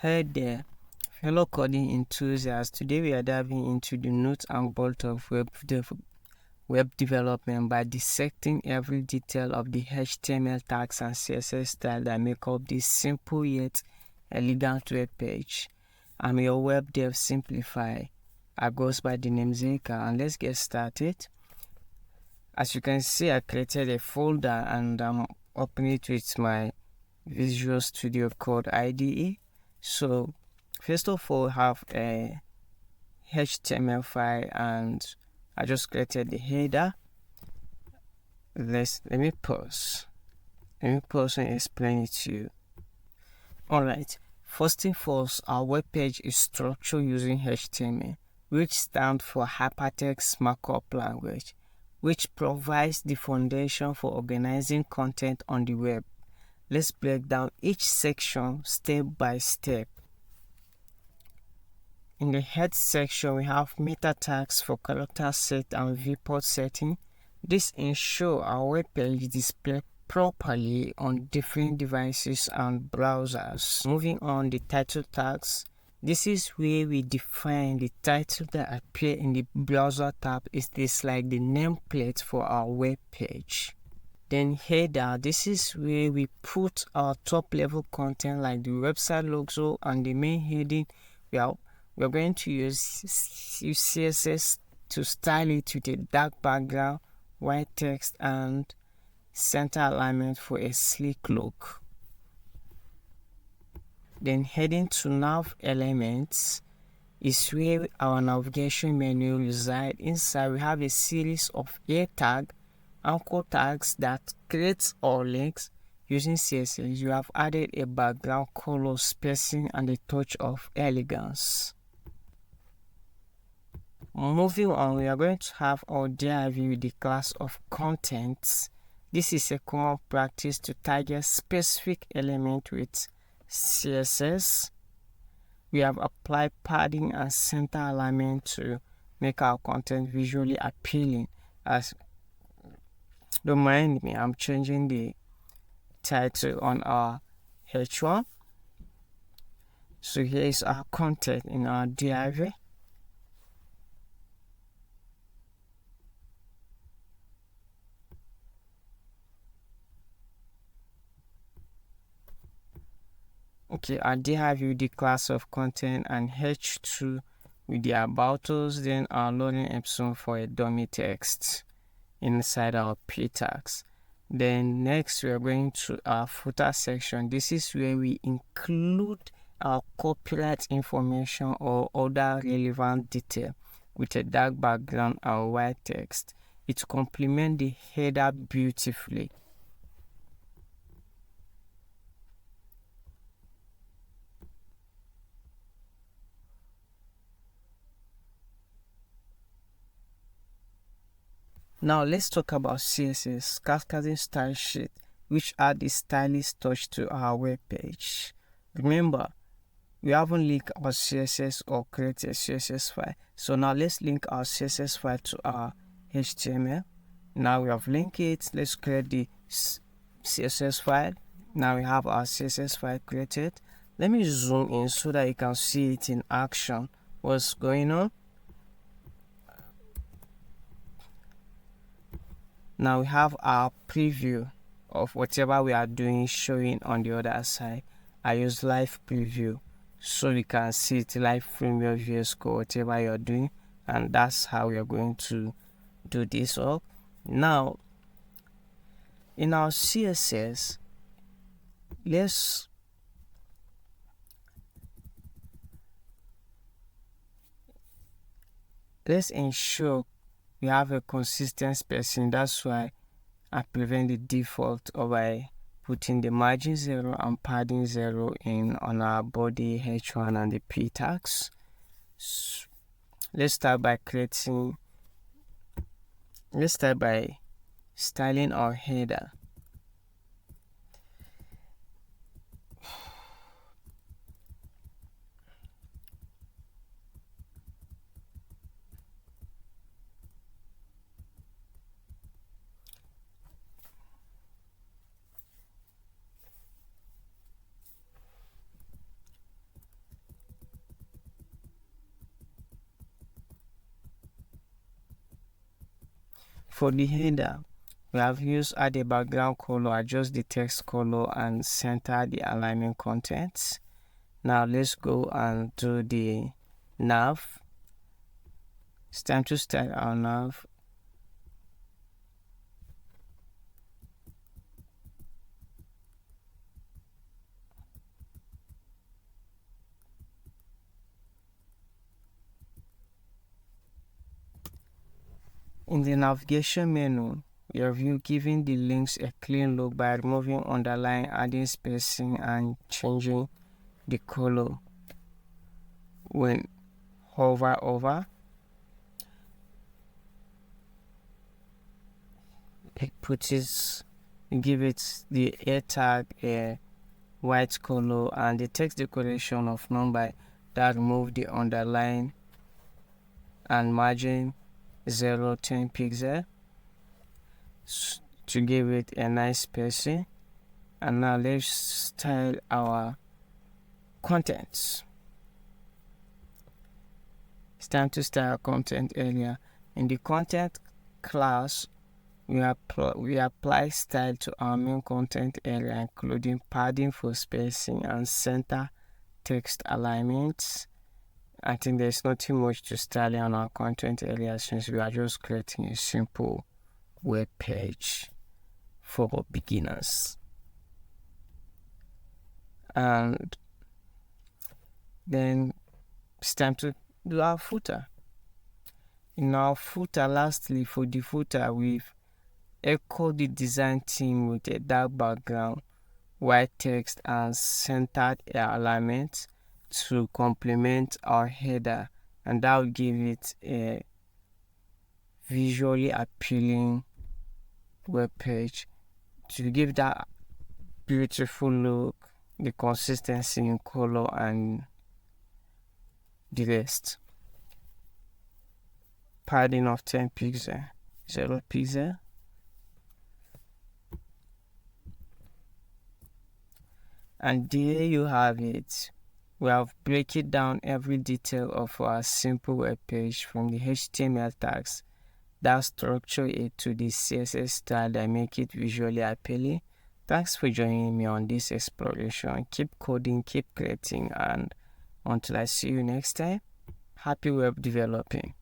Hey there, fellow coding enthusiasts. Today we are diving into the nuts and bolts of web development by dissecting every detail of the HTML tags and CSS style that make up this simple yet elegant web page. I'm your web dev simplifier. I goes by the name Zeka, and let's get started. As you can see, I created a folder and I'm opening it with my Visual Studio Code IDE. So first of all, I have a HTML file and I just created the header. Let me pause and explain it to you. Alright, first thing first, our web page is structured using HTML, which stands for Hypertext Markup Language, which provides the foundation for organizing content on the web. Let's break down each section step by step. In the head section, we have meta tags for character set and viewport setting. This ensures our web page displays properly on different devices and browsers. Moving on, the title tags. This is where we define the title that appear in the browser tab. It is like the nameplate for our web page. Then header, this is where we put our top level content like the website logo and the main heading. We're going to use CSS to style it with a dark background, white text, and center alignment for a sleek look. Then heading to nav elements is where our navigation menu resides. Inside we have a series of a tag, anchor tags that creates our links. Using CSS, you have added a background color, spacing, and a touch of elegance. Moving on, we are going to have our div with the class of contents. This is a common practice to target specific element with CSS. We have applied padding and center alignment to make our content visually appealing. Don't mind me, I'm changing the title on our H1. So here is our content in our div. Okay, our div with the class of content and H2 with the about us, then our loading epsilon for a dummy text inside our p tags. Then next we are going to our footer section. This is where we include our copyright information or other relevant detail with a dark background or white text. It complements the header beautifully. Now let's talk about CSS Cascading Style Sheets, which add the stylish touch to our web page. Remember, we haven't linked our CSS or created a CSS file. So now let's link our CSS file to our HTML. Now we have linked it. Let's create the CSS file. Now we have our CSS file created. Let me zoom in so that you can see it in action. What's going on? Now we have our preview of whatever we are doing showing on the other side. I use live preview so we can see it live from your VS Code, whatever you're doing, and that's how we are going to do this up. Now in our CSS, let's ensure we have a consistent spacing. That's why I prevent the default by putting the margin 0 and padding 0 in on our body H1 and the p tags. So let's start by styling our header. For the header, we have used add a background color, adjust the text color, and center the alignment contents. Now let's go and do the nav. It's time to style our nav. In the navigation menu, we are giving the links a clean look by removing underline, adding spacing, and changing the color. When hover over, give it the air tag a white color and the text decoration of number that remove the underline and margin 0.10 pixel to give it a nice spacing. And now let's style our contents. It's time to style our content area. In the content class, we apply style to our main content area, including padding for spacing and center text alignments. I think there's nothing much to style on our content area since we are just creating a simple web page for beginners. And then it's time to do our footer. In our footer, lastly, for the footer, we've echoed the design theme with a dark background, white text, and centered alignment to complement our header, and that will give it a visually appealing web page to give that beautiful look, the consistency in color, and the rest. Padding of 10 pixel, 0 pixel. And there you have it. We have broken down every detail of our simple web page, from the HTML tags that structure it to the CSS style that make it visually appealing. Thanks for joining me on this exploration. Keep coding, keep creating, and until I see you next time, happy web developing.